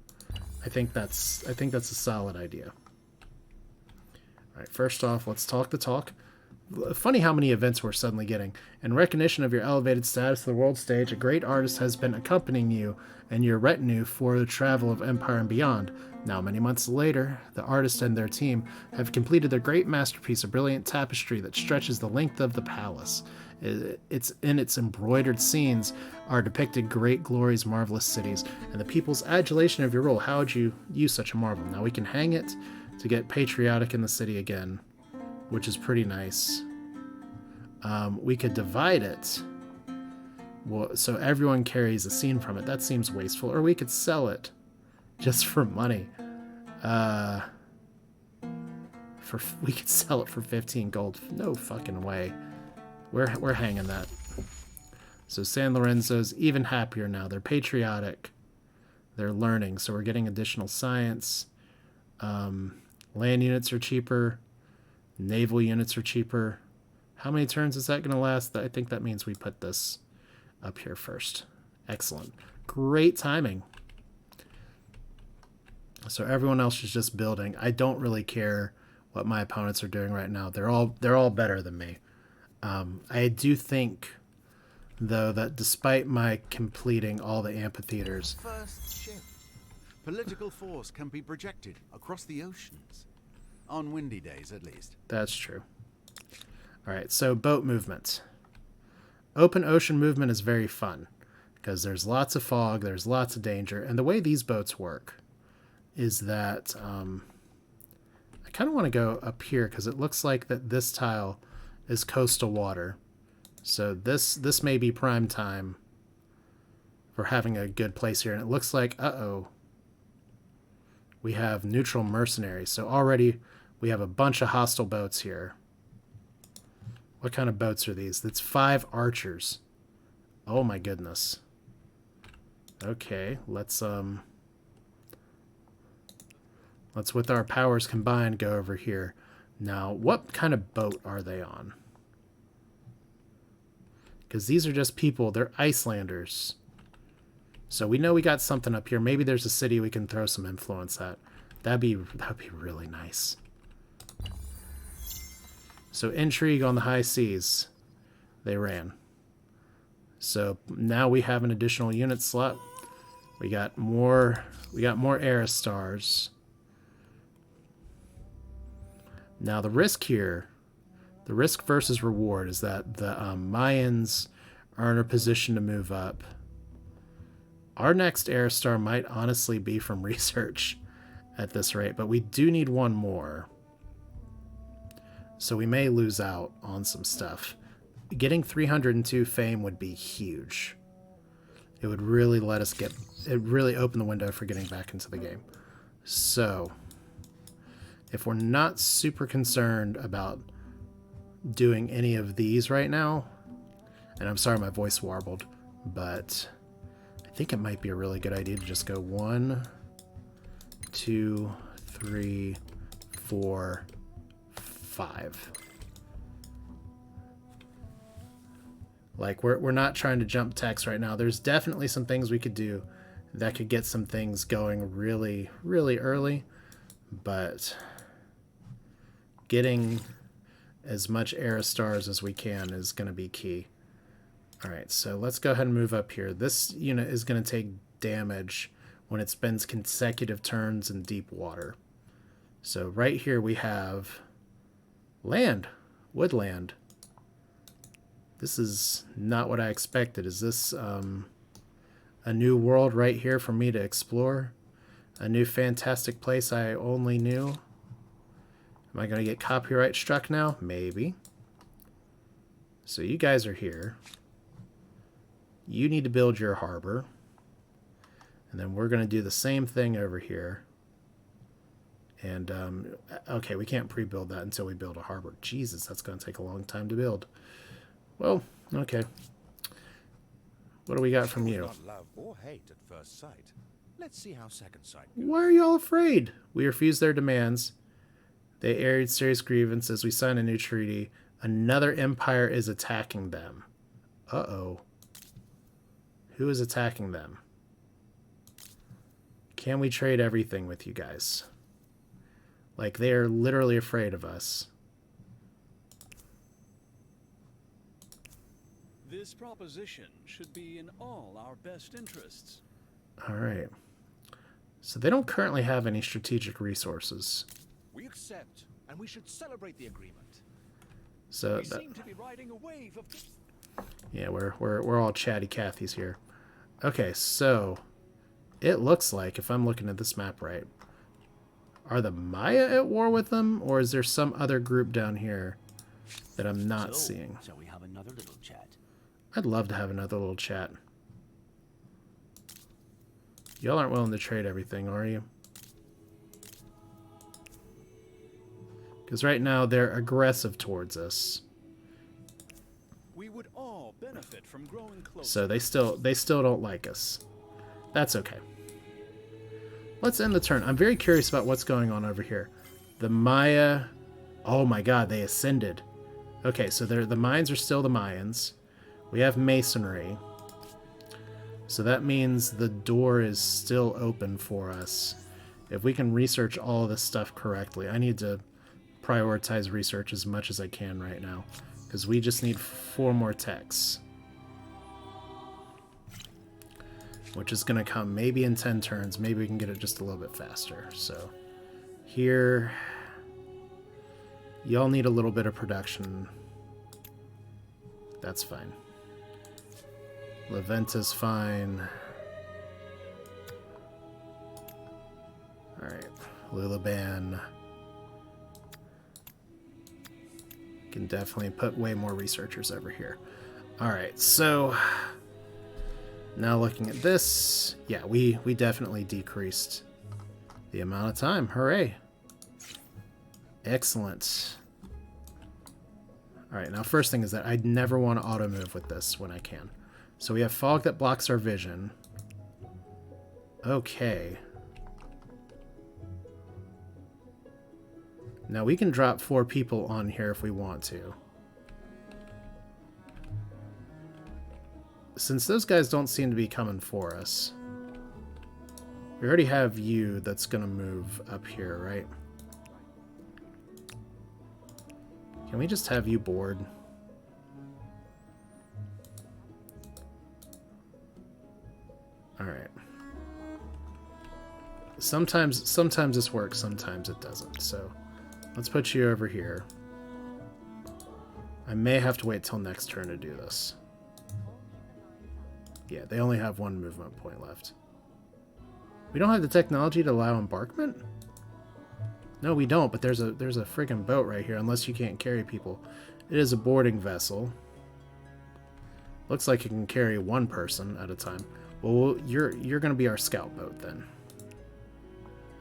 I think that's a solid idea. All right, first off, let's talk the talk. Funny how many events we're suddenly getting. In recognition of your elevated status to the world stage, a great artist has been accompanying you and your retinue for the travel of Empire and beyond. Now, many months later, the artist and their team have completed their great masterpiece, a brilliant tapestry that stretches the length of the palace. It's in its embroidered scenes are depicted great glories, marvelous cities, and the people's adulation of your role. How would you use such a marvel? Now we can hang it to get patriotic in the city again, which is pretty nice. We could divide it, well, so everyone carries a scene from it. That seems wasteful. Or we could sell it just for money. We could sell it for 15 gold. No fucking way. We're hanging that. So San Lorenzo's even happier now. They're patriotic. They're learning. So we're getting additional science. Land units are cheaper. Naval units are cheaper. How many turns is that going to last? I think that means we put this up here first. Excellent. Great timing. So everyone else is just building. I don't really care what my opponents are doing right now. They're all better than me. I do think, though, that despite my completing all the amphitheaters... First ship. Political force can be projected across the oceans. On windy days, at least. That's true. All right, so boat movement. Open ocean movement is very fun because there's lots of fog, there's lots of danger, and the way these boats work is that I kind of want to go up here because it looks like that this tile is coastal water. So this may be prime time for having a good place here, and it looks like, we have neutral mercenaries. So already we have a bunch of hostile boats here. What kind of boats are these? That's 5 archers. Oh my goodness. Okay, let's with our powers combined go over here. Now, what kind of boat are they on? Because these are just people. They're Icelanders. So we know we got something up here. Maybe there's a city we can throw some influence at. That'd be really nice. So intrigue on the high seas. They ran. So now we have an additional unit slot. We got more Aerostars. Now the risk here, the risk versus reward is that the Mayans are in a position to move up. Our next Aerostar might honestly be from research at this rate, but we do need one more. So we may lose out on some stuff. Getting 302 fame would be huge. It would really really open the window for getting back into the game. So if we're not super concerned about doing any of these right now, and I'm sorry my voice warbled, but I think it might be a really good idea to just go 1, 2, 3, 4, 5. Like, we're not trying to jump text right now. There's definitely some things we could do that could get some things going really, really early, but getting as much Aerostars as we can is going to be key. All right, so let's go ahead and move up here. This unit is going to take damage when it spends consecutive turns in deep water. So right here we have land, woodland. This is not what I expected. Is this a new world right here for me to explore? A new fantastic place I only knew? Am I going to get copyright struck now? Maybe. So you guys are here. You need to build your harbor. And then we're going to do the same thing over here. And, okay, we can't pre-build that until we build a harbor. Jesus, that's going to take a long time to build. Well, okay. What do we got from you? Not love or hate at first sight. Let's see how second sight goes. Why are you all afraid? We refuse their demands. They aired serious grievances. We signed a new treaty. Another empire is attacking them. Uh-oh. Who is attacking them? Can we trade everything with you guys? Like, they are literally afraid of us. This proposition should be in all our best interests. All right. So they don't currently have any strategic resources. We accept, and we should celebrate the agreement. So We seem to be riding a wave of... yeah, we're all chatty Cathys here. Okay, so it looks like, if I'm looking at this map right, are the Maya at war with them, or is there some other group down here that I'm not seeing? So we have another little chat. I'd love to have another little chat. Y'all aren't willing to trade everything, are you? Because right now they're aggressive towards us. We would all benefit from growing closer. So they still don't like us. That's okay. Let's end the turn. I'm very curious about what's going on over here. The Maya... oh my god, they ascended. Okay, so the mines are still the Mayans. We have masonry. So that means the door is still open for us. If we can research all of this stuff correctly. I need to prioritize research as much as I can right now. Because we just need 4 more techs. Which is going to come maybe in 10 turns. Maybe we can get it just a little bit faster. So here... y'all need a little bit of production. That's fine. Leventa's fine. Alright. Lulaban. Can definitely put way more researchers over here. Alright, so... now looking at this... yeah, we definitely decreased the amount of time. Hooray! Excellent. Alright, now first thing is that I'd never want to auto-move with this when I can. So we have fog that blocks our vision. Okay. Now we can drop 4 people on here if we want to. Since those guys don't seem to be coming for us. We already have you that's going to move up here, right? Can we just have you board? Alright. Sometimes this works, sometimes it doesn't. So let's put you over here. I may have to wait till next turn to do this. Yeah, they only have 1 movement point left. We don't have the technology to allow embarkment? No, we don't, but there's a friggin' boat right here, unless you can't carry people. It is a boarding vessel. Looks like it can carry 1 person at a time. Well, you're going to be our scout boat then.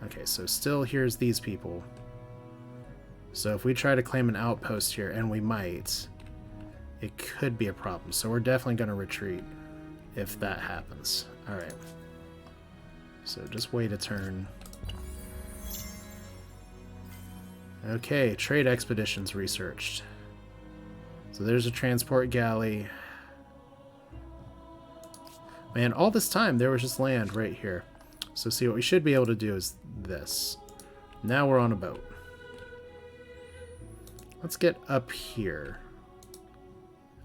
Okay, so still here's these people. So if we try to claim an outpost here, and we might, it could be a problem. So we're definitely going to retreat if that happens. Alright. So just wait a turn. Okay, trade expeditions researched. So there's a transport galley. Man, all this time there was just land right here. So see, what we should be able to do is this. Now we're on a boat. Let's get up here.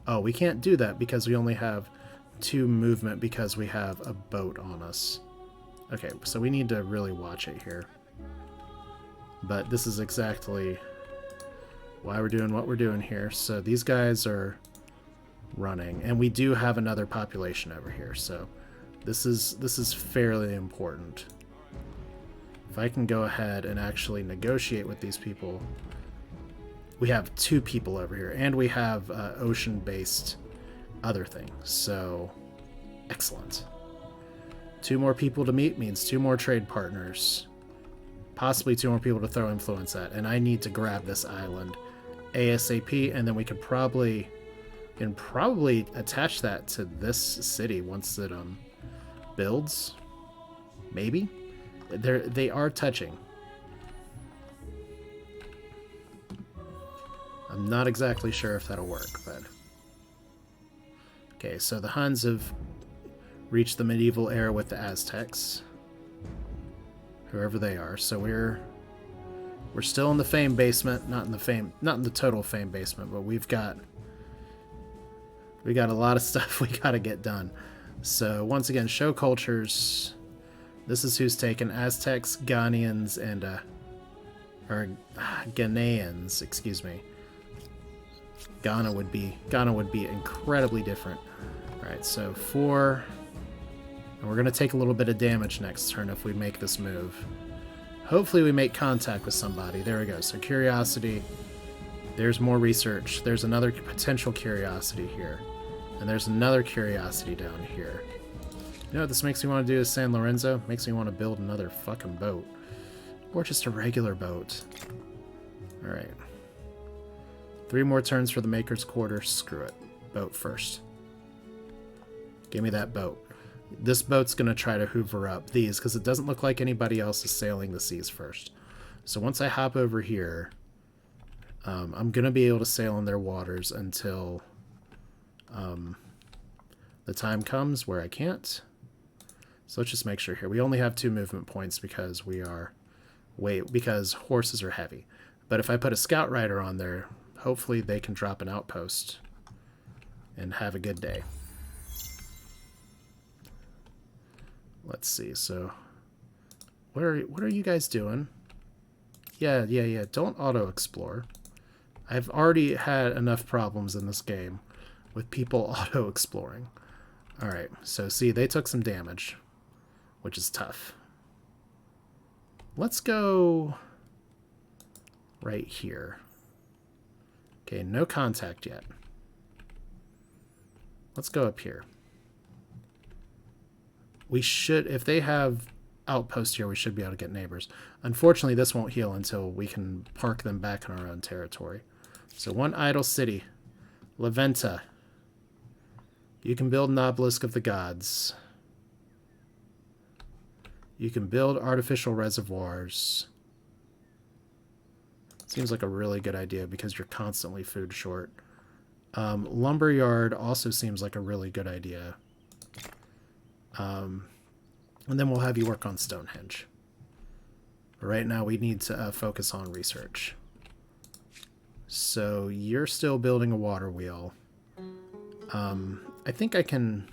Oh, we can't do that because we only have 2 movement because we have a boat on us. Okay, so we need to really watch it here. But this is exactly why we're doing what we're doing here. So these guys are running, and we do have another population over here. So this is fairly important. If I can go ahead and actually negotiate with these people, we have 2 people over here, and we have ocean-based other things. So excellent. 2 more people to meet means 2 more trade partners. Possibly 2 more people to throw influence at. And I need to grab this island ASAP, and then we can probably attach that to this city once it builds. Maybe? They are touching. I'm not exactly sure if that'll work, but... Okay, so the Huns have reached the medieval era with the Aztecs. Whoever they are. So we're still in the fame basement, not in the total fame basement, but we got a lot of stuff we got to get done. So once again, show cultures. This is who's taken: Aztecs, Ghanaians, and Ghanaians, excuse me. Ghana would be incredibly different. All right, so 4, and we're gonna take a little bit of damage next turn if we make this move. Hopefully we make contact with somebody. There we go. So curiosity. There's more research. There's another potential curiosity here, and there's another curiosity down here. You know what this makes me want to do is San Lorenzo. Makes me want to build another fucking boat, or just a regular boat. All right. 3 more turns for the Maker's Quarter. Screw it. Boat first. Give me that boat. This boat's going to try to hoover up these because it doesn't look like anybody else is sailing the seas first. So once I hop over here, I'm going to be able to sail in their waters until the time comes where I can't. So let's just make sure here. We only have 2 movement points because because horses are heavy. But if I put a scout rider on there, hopefully they can drop an outpost and have a good day. Let's see. So what are you guys doing? Yeah. Don't auto-explore. I've already had enough problems in this game with people auto-exploring. Alright, so see, they took some damage, which is tough. Let's go right here. Okay, no contact yet. Let's go up here. We should, if they have outposts here, we should be able to get neighbors. Unfortunately, this won't heal until we can park them back in our own territory. So 1 idle city. La Venta. You can build an obelisk of the gods. You can build artificial reservoirs. Seems like a really good idea because you're constantly food short. Lumberyard also seems like a really good idea. And then we'll have you work on Stonehenge. But right now we need to focus on research. So you're still building a water wheel. I think I can...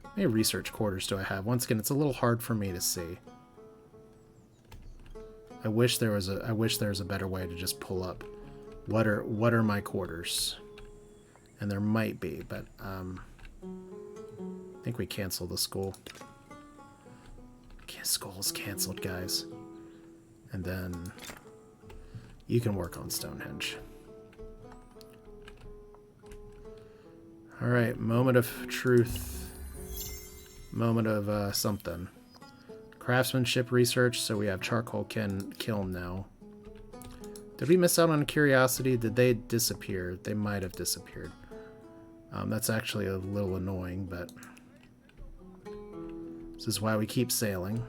How many research quarters do I have? Once again, it's a little hard for me to see. I wish there was a better way to just pull up what are my quarters. And there might be, but I think we canceled the school. School's canceled, guys. And then you can work on Stonehenge. Alright, moment of truth. Moment of something. Craftsmanship research, so we have charcoal kiln now. Did we miss out on curiosity? Did they disappear? They might have disappeared. That's actually a little annoying, but this is why we keep sailing.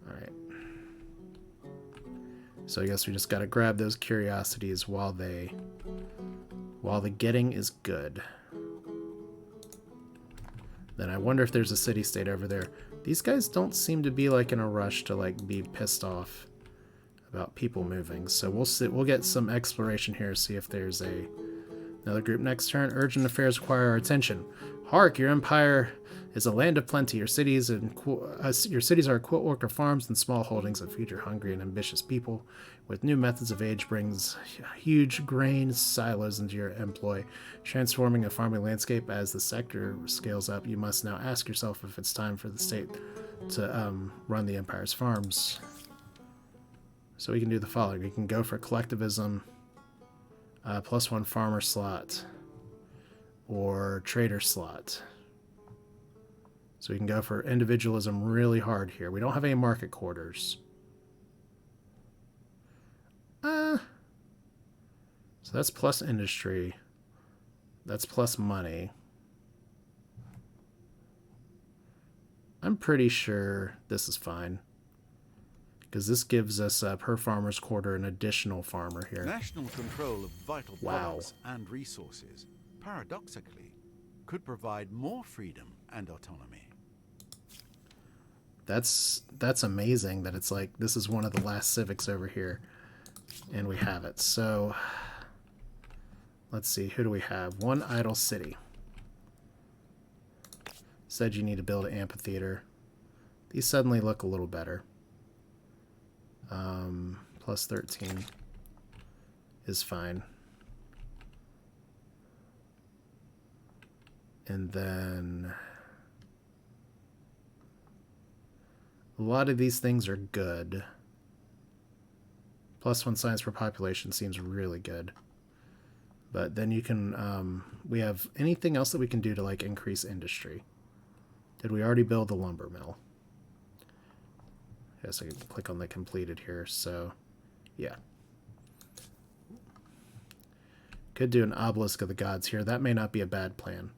Alright. So I guess we just gotta grab those curiosities while the getting is good. Then I wonder if there's a city-state over there. These guys don't seem to be like in a rush to like be pissed off about people moving. So we'll get some exploration here, see if there's another group next turn. Urgent affairs require our attention. Hark, your empire is a land of plenty. Your cities are quilt worker farms and small holdings of future hungry and ambitious people. With new methods of age brings huge grain silos into your employ, transforming a farming landscape. As the sector scales up, you must now ask yourself if it's time for the state to run the empire's farms. So we can do the following. We can go for collectivism, +1 farmer slot. or trader slot. So we can go for individualism really hard here. We don't have any market quarters. So that's plus industry. That's plus money. I'm pretty sure this is fine, because this gives us per farmer's quarter an additional farmer here. National control of vital Wow. products and resources, paradoxically, could provide more freedom and autonomy. That's amazing that it's like this is one of the last civics over here, and we have it. So let's see, who do we have? One idle city. Said you need to build an amphitheater. These suddenly look a little better. Plus 13 is fine. And then a lot of these things are good. Plus 1 science per population seems really good. But then you can, we have anything else that we can do to like increase industry. Did we already build the lumber mill? Yes, I can click on the completed here, so yeah. Could do an obelisk of the gods here. That may not be a bad plan.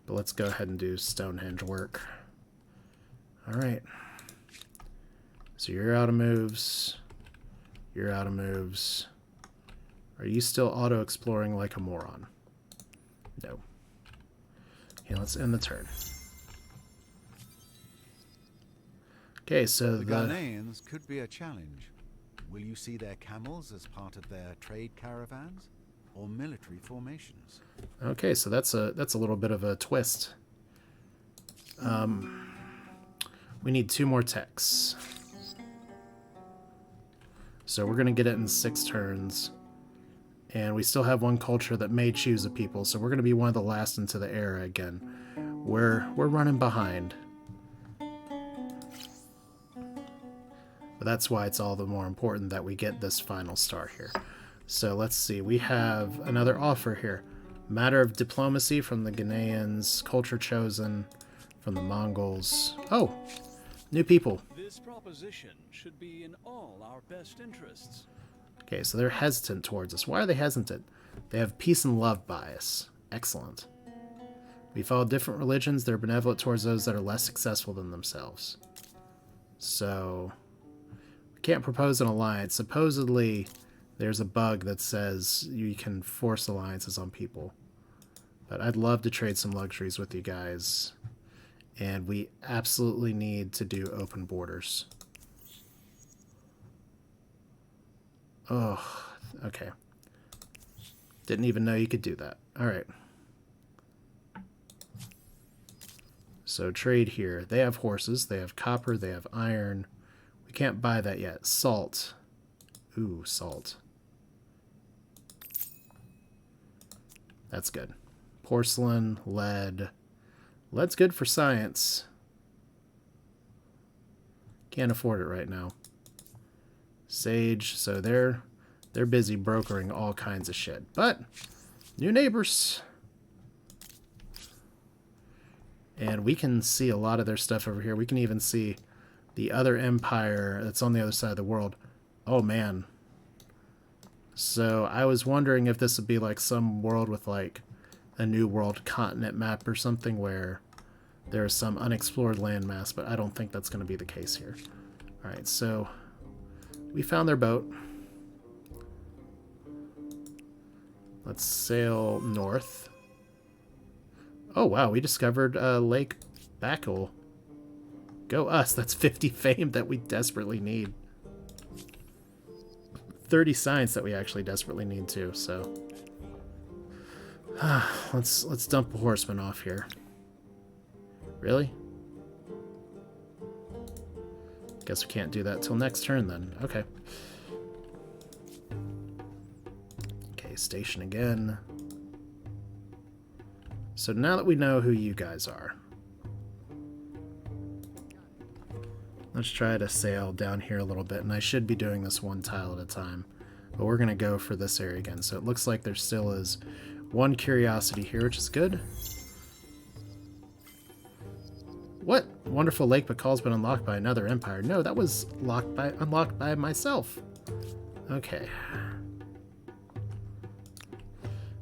But let's go ahead and do Stonehenge work. Alright. So you're out of moves. You're out of moves. Are you still auto-exploring like a moron? No. Okay, let's end the turn. Okay, so The Ghanaians could be a challenge. Will you see their camels as part of their trade caravans or military formations? Okay, so that's a little bit of a twist. We need 2 more techs. So we're gonna get it in 6 turns. And we still have 1 culture that may choose a people, so we're gonna be one of the last into the era again. We're running behind. But that's why it's all the more important that we get this final star here. So let's see, we have another offer here. Matter of diplomacy from the Ghanaians, culture chosen from the Mongols. Oh, new people. This proposition should be in all our best interests. Okay, so they're hesitant towards us. Why are they hesitant? They have peace and love bias. Excellent. We follow different religions. They're benevolent towards those that are less successful than themselves. So we can't propose an alliance. Supposedly there's a bug that says you can force alliances on people. But I'd love to trade some luxuries with you guys. And we absolutely need to do open borders. Oh, okay. Didn't even know you could do that. All right. So trade here. They have horses. They have copper. They have iron. We can't buy that yet. Salt. Ooh, salt. That's good. Porcelain, lead. Lead's good for science. Can't afford it right now. Sage, so they're busy brokering all kinds of shit. But new neighbors. And we can see a lot of their stuff over here. We can even see the other empire that's on the other side of the world. Oh man. So I was wondering if this would be like some world with like a new world continent map or something where there's some unexplored landmass, but I don't think that's going to be the case here. Alright, so we found their boat. Let's sail north. Oh wow, we discovered Lake Backle. Go us, that's 50 fame that we desperately need. 30 science that we actually desperately need too, so let's dump a horseman off here. Really? Guess we can't do that till next turn then. Okay. Okay, station again. So now that we know who you guys are, let's try to sail down here a little bit, and I should be doing this 1 tile at a time, but we're going to go for this area again. So it looks like there still is 1 curiosity here, which is good. What? Wonderful lake Bakal's been unlocked by another empire. No, that was unlocked by myself. Okay.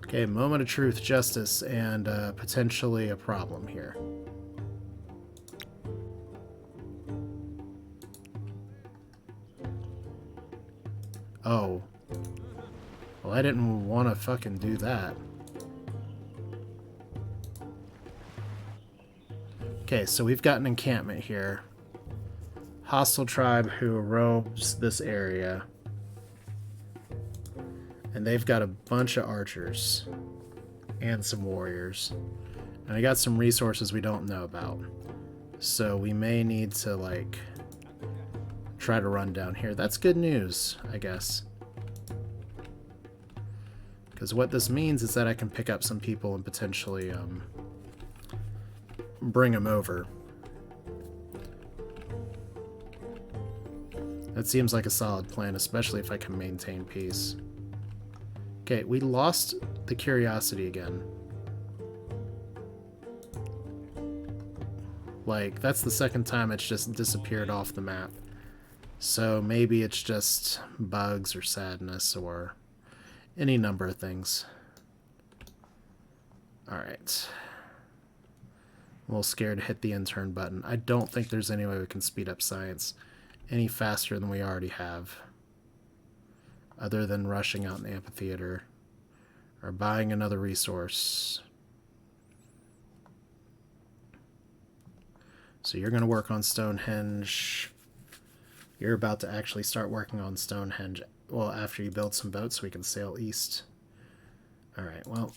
Okay, moment of truth, justice, and potentially a problem here. Oh. Well, I didn't want to fucking do that. Okay, so we've got an encampment here. Hostile tribe who roams this area. And they've got a bunch of archers. And some warriors. And I got some resources we don't know about. So we may need to, like, try to run down here. That's good news, I guess. Because what this means is that I can pick up some people and potentially, bring them over. That seems like a solid plan, especially if I can maintain peace. Okay, we lost the curiosity again. Like, that's the second time it's just disappeared off the map. So maybe it's just bugs or sadness or any number of things. Alright. I'm a little scared to hit the intern button. I don't think there's any way we can speed up science any faster than we already have. Other than rushing out in the amphitheater or buying another resource. So you're going to work on Stonehenge. You're about to actually start working on Stonehenge. Well, after you build some boats so we can sail east. Alright, well.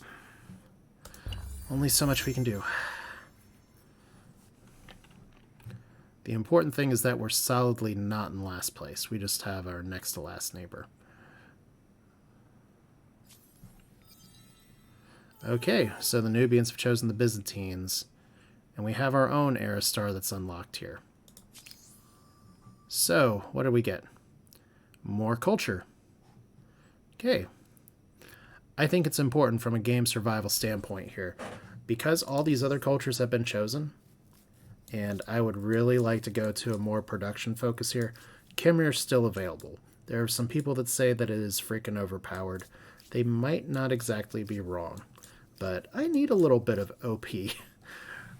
Only so much we can do. The important thing is that we're solidly not in last place. We just have our next to last neighbor. Okay, so the Nubians have chosen the Byzantines. And we have our own era star that's unlocked here. So, what do we get? More culture. Okay. I think it's important from a game survival standpoint here. Because all these other cultures have been chosen, and I would really like to go to a more production focus here, Khmer's still available. There are some people that say that it is freaking overpowered. They might not exactly be wrong. But I need a little bit of OP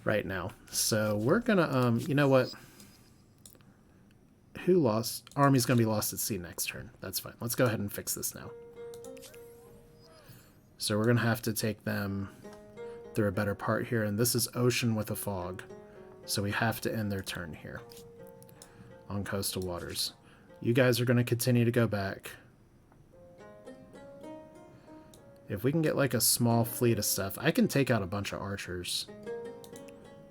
right now. So we're gonna, you know what? Who lost? Army's gonna be lost at sea next turn. That's fine. Let's go ahead and fix this now. So we're gonna have to take them through a better part here. And this is ocean with a fog. So we have to end their turn here on coastal waters. You guys are gonna continue to go back. If we can get like a small fleet of stuff, I can take out a bunch of archers,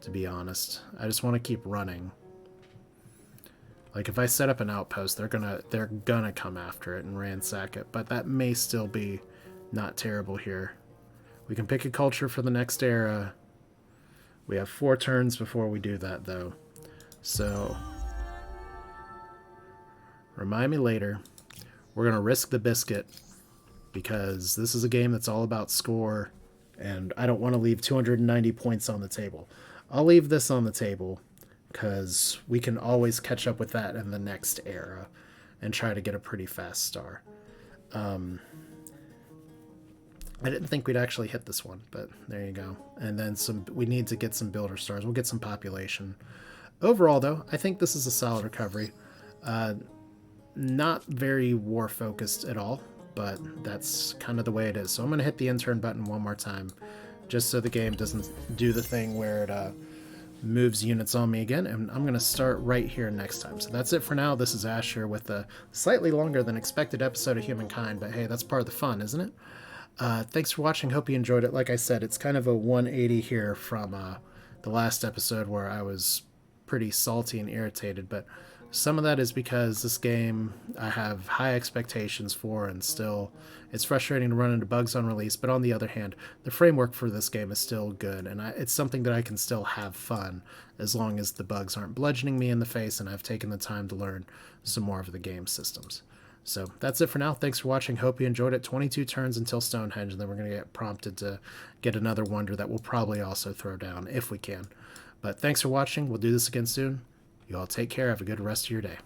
to be honest. I just want to keep running. Like if I set up an outpost, they're gonna come after it and ransack it, but that may still be not terrible here. We can pick a culture for the next era. We have 4 turns before we do that though. So remind me later. We're gonna risk the biscuit, because this is a game that's all about score, and I don't want to leave 290 points on the table. I'll leave this on the table, because we can always catch up with that in the next era, and try to get a pretty fast star. I didn't think we'd actually hit this one, but there you go. And then we need to get some builder stars. We'll get some population. Overall, though, I think this is a solid recovery. Not very war-focused at all, but that's kind of the way it is. So I'm going to hit the intern button one more time, just so the game doesn't do the thing where it moves units on me again, and I'm going to start right here next time. So that's it for now. This is Asher with a slightly longer than expected episode of Humankind, but hey, that's part of the fun, isn't it? Thanks for watching. Hope you enjoyed it. Like I said, it's kind of a 180 here from the last episode where I was pretty salty and irritated, but some of that is because this game I have high expectations for, and still it's frustrating to run into bugs on release, but on the other hand, the framework for this game is still good, and it's something that I can still have fun as long as the bugs aren't bludgeoning me in the face and I've taken the time to learn some more of the game systems. So that's it for now. Thanks for watching. Hope you enjoyed it. 22 turns until Stonehenge, and then we're going to get prompted to get another wonder that we'll probably also throw down if we can. But thanks for watching. We'll do this again soon. You all take care. Have a good rest of your day.